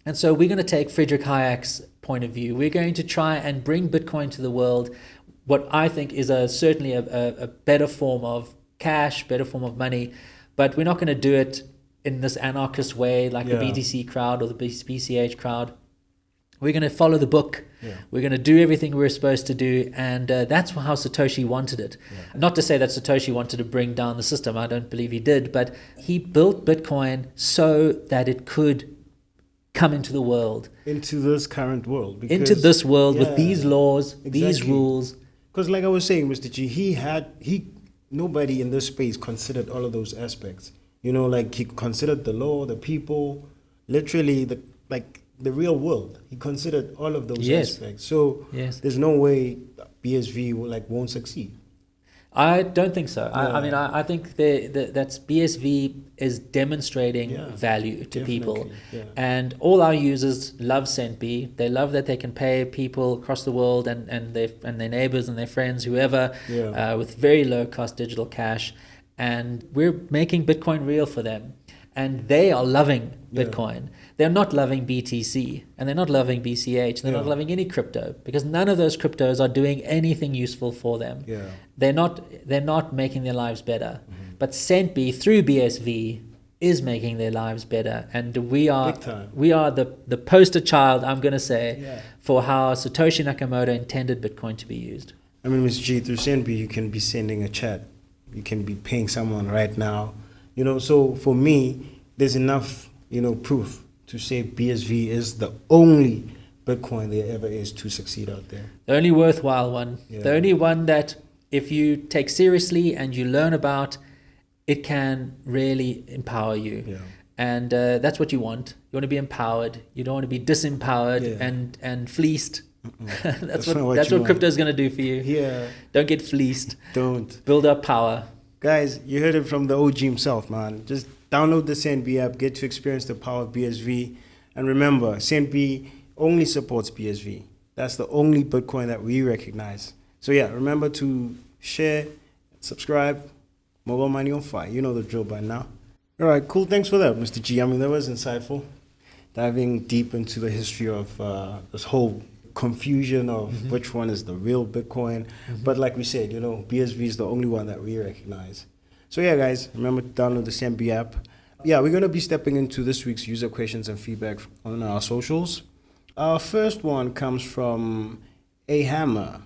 [SPEAKER 1] And so we're going to take Friedrich Hayek's point of view. We're going to try and bring Bitcoin to the world, what I think is certainly a better form of cash, better form of money. But we're not going to do it in this anarchist way like the BTC crowd or the BCH crowd. We're going to follow the book. We're going to do everything we're supposed to do. And that's how Satoshi wanted it. Not to say that Satoshi wanted to bring down the system. I don't believe he did. But he built Bitcoin so that it could come into the world.
[SPEAKER 2] Into this current world.
[SPEAKER 1] Into this world with these laws, these rules.
[SPEAKER 2] Because like I was saying, Mr. G, nobody in this space considered all of those aspects. You know, like he considered the law, the people, literally the real world. He considered all of those aspects. So there's no way BSV won't succeed.
[SPEAKER 1] I don't think so. I mean, I think that's BSV is demonstrating value to people. And all our users love Centbee. They love that they can pay people across the world and their neighbors and their friends, whoever, with very low cost digital cash. And we're making Bitcoin real for them. And they are loving Bitcoin. They're not loving BTC, and they're not loving BCH. They're not loving any crypto, because none of those cryptos are doing anything useful for them. They're not making their lives better. But Centbee through BSV is making their lives better, and we are the poster child, I'm going to say, for how Satoshi Nakamoto intended Bitcoin to be used.
[SPEAKER 2] I mean, Mr. G, through Centbee, you can be sending a chat. You can be paying someone right now. You know, so for me, there's enough, proof to say BSV is the only Bitcoin there ever is to succeed out there.
[SPEAKER 1] The only worthwhile one. The only one that if you take seriously and you learn about, it can really empower you. And that's what you want. You want to be empowered. You don't want to be disempowered and fleeced. that's what crypto is going to do for you. Don't get fleeced.
[SPEAKER 2] Don't.
[SPEAKER 1] Build up power.
[SPEAKER 2] Guys, you heard it from the OG himself, man. Just download the Centbee app, get to experience the power of BSV. And remember, Centbee only supports BSV. That's the only Bitcoin that we recognize. So yeah, remember to share, subscribe, mobile money on fire. You know the drill by now. All right, cool. Thanks for that, Mr. G. I mean, that was insightful. Diving deep into the history of this whole confusion of which one is the real Bitcoin. But like we said, BSV is the only one that we recognize. So yeah, guys, remember to download the Centbee app. Yeah, we're going to be stepping into this week's user questions and feedback on our socials. Our first one comes from A Hammer.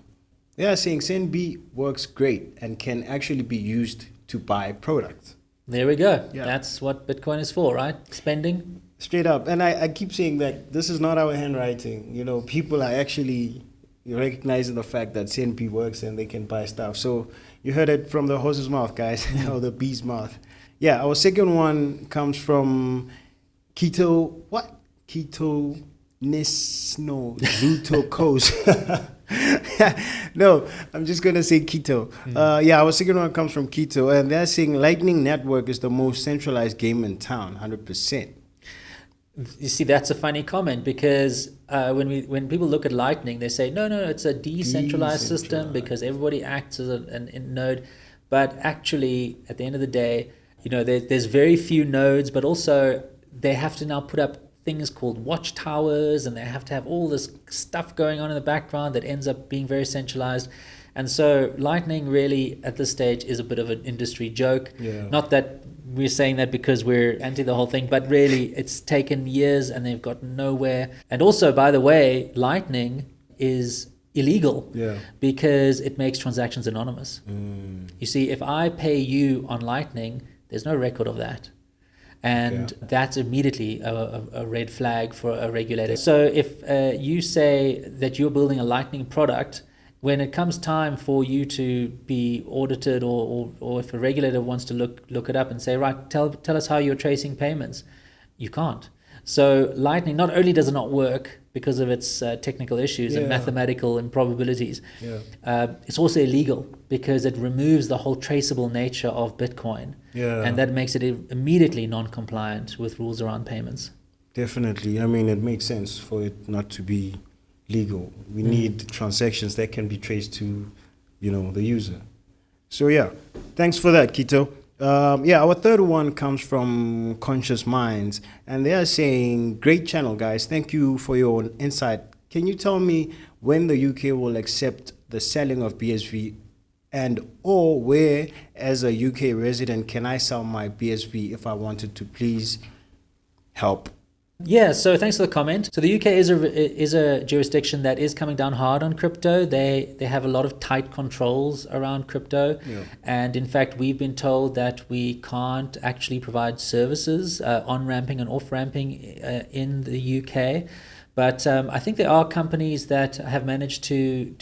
[SPEAKER 2] They are saying Centbee works great and can actually be used to buy products.
[SPEAKER 1] There we go. That's what Bitcoin is for, right? Spending.
[SPEAKER 2] Straight up. And I keep saying that this is not our handwriting. People are actually recognizing the fact that Centbee works and they can buy stuff. So you heard it from the horse's mouth, guys, or the bee's mouth. Yeah, our second one comes from Keto Luto Coast. No, I'm just going to say Keto. Our second one comes from Keto, and they're saying Lightning Network is the most centralized game in town, 100%.
[SPEAKER 1] You see, that's a funny comment, because when people look at Lightning, they say, no, it's a decentralized system because everybody acts as a node. But actually, at the end of the day, there's very few nodes, but also they have to now put up things called watchtowers, and they have to have all this stuff going on in the background that ends up being very centralized. And so Lightning really, at this stage, is a bit of an industry joke. Not that we're saying that because we're anti the whole thing, but really it's taken years and they've got nowhere. And also, by the way, Lightning is illegal
[SPEAKER 2] Yeah.
[SPEAKER 1] because it makes transactions anonymous. You see, if I pay you on Lightning, there's no record of that. And that's immediately a red flag for a regulator. So if you say that you're building a Lightning product, when it comes time for you to be audited, or if a regulator wants to look it up and say, right, tell us how you're tracing payments, you can't. So Lightning, not only does it not work because of its technical issues and mathematical improbabilities, it's also illegal because it removes the whole traceable nature of Bitcoin. And that makes it immediately non-compliant with rules around payments.
[SPEAKER 2] Definitely. I mean, it makes sense for it not to be legal. We need transactions that can be traced to, the user. So yeah, thanks for that, Kito. Our third one comes from Conscious Minds, and they are saying, great channel, guys. Thank you for your insight. Can you tell me when the UK will accept the selling of BSV, and or where, as a UK resident, can I sell my BSV if I wanted to? Please help.
[SPEAKER 1] Yeah, so thanks for the comment. So the UK is a jurisdiction that is coming down hard on crypto. They have a lot of tight controls around crypto. And in fact, we've been told that we can't actually provide services, on-ramping and off-ramping in the UK. But I think there are companies that have managed to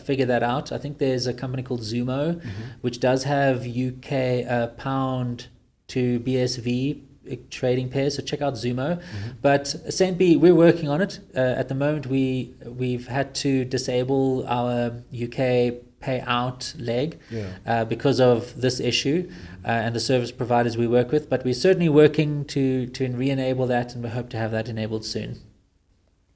[SPEAKER 1] figure that out. I think there's a company called Zumo, which does have UK pound to BSV trading pairs, so check out Zumo. But Centbee, we're working on it. At the moment, we've had to disable our UK payout leg because of this issue and the service providers we work with. But we're certainly working to re-enable that, and we hope to have that enabled soon.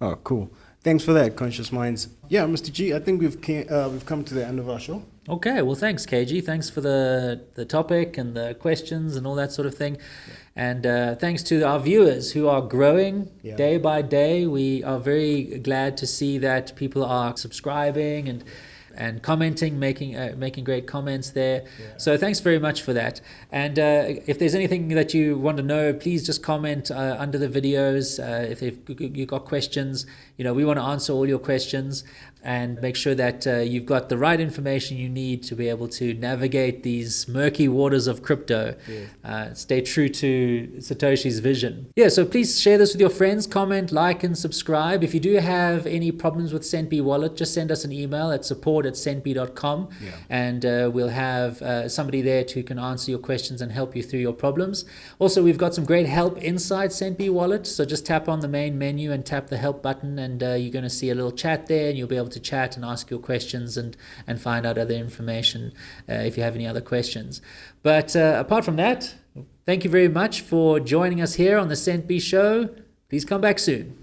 [SPEAKER 2] Oh, cool. Thanks for that, Conscious Minds. Yeah, Mr. G, I think we've come to the end of our show.
[SPEAKER 1] Okay, well, thanks, Kage. Thanks for the topic and the questions and all that sort of thing. And thanks to our viewers who are growing day by day. We are very glad to see that people are subscribing and commenting, making great comments there. So thanks very much for that. And if there's anything that you want to know, please just comment under the videos. If you've got questions, we want to answer all your questions and make sure that you've got the right information you need to be able to navigate these murky waters of crypto. Stay true to Satoshi's vision. So please share this with your friends, comment, like, and subscribe. If you do have any problems with Centbee Wallet, just send us an email at support@centbee.com, and we'll have somebody there who can answer your questions and help you through your problems. Also, we've got some great help inside Centbee Wallet, so just tap on the main menu and tap the help button, and you're going to see a little chat there, and you'll be able to chat and ask your questions and find out other information if you have any other questions. But apart from that, thank you very much for joining us here on the Centbee Show. Please come back soon.